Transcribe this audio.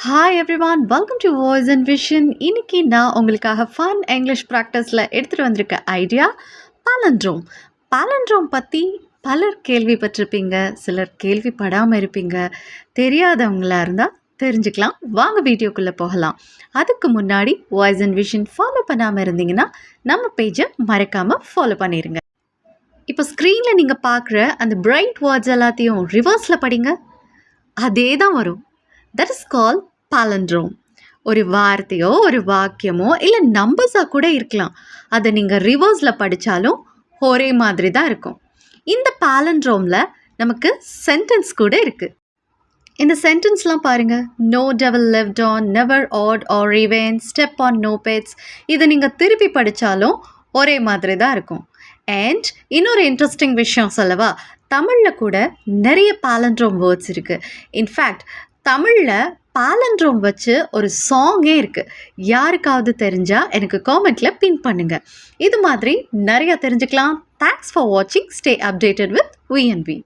Hi everyone, welcome to voice and vision. இன்னைக்கு நான் உங்களுக்காக ஃபன் இங்கிலீஷ் ப்ராக்டிஸில் எடுத்துகிட்டு வந்திருக்க ஐடியா பாலண்ட்ரோம். பாலண்ட்ரோம் பற்றி பலர் கேள்விப்பட்டிருப்பீங்க, சிலர் கேள்விப்படாமல் இருப்பீங்க. தெரியாதவங்களா இருந்தால் தெரிஞ்சுக்கலாம். வாங்க வீடியோக்குள்ளே போகலாம். அதுக்கு முன்னாடி வாய்ஸ் அண்ட் விஷன் ஃபாலோ பண்ணாமல் இருந்தீங்கன்னா நம்ம பேஜை மறக்காமல் ஃபாலோ பண்ணிடுங்க. இப்போ ஸ்க்ரீனில் நீங்கள் பார்க்குற அந்த பிரைட் வேர்ட்ஸ் எல்லாத்தையும் ரிவர்ஸில் படிங்க. அதே தான் வரும். That is call palindrome. ஒரு வார்த்தையோ ஒரு வாக்கியமோ இல்லை நம்பர்ஸாக கூட இருக்கலாம். அதை நீங்கள் ரிவர்ஸில் படித்தாலும் ஒரே மாதிரி தான் இருக்கும். இந்த பாலண்ட்ரோமில் நமக்கு சென்டென்ஸ் கூட இருக்குது. இந்த சென்டென்ஸ்லாம் பாருங்கள். No devil lived on, never odd or even, step on no pets. இதை நீங்கள் திருப்பி படித்தாலும் ஒரே மாதிரி தான் இருக்கும். அண்ட் இன்னொரு இன்ட்ரெஸ்டிங் விஷயம் சொல்லவா, தமிழில் கூட நிறைய பாலண்ட்ரோம் வேர்ட்ஸ் இருக்குது. இன்ஃபேக்ட் தமிழில் பாலண்ட்ரோம் வச்சு ஒரு சாங்கே இருக்குது. யாருக்காவது தெரிஞ்சால் எனக்கு காமெண்ட்டில் பின் பண்ணுங்கள். இது மாதிரி நிறையா தெரிஞ்சுக்கலாம். தேங்க்ஸ் ஃபார் வாட்சிங். Stay updated with VNV.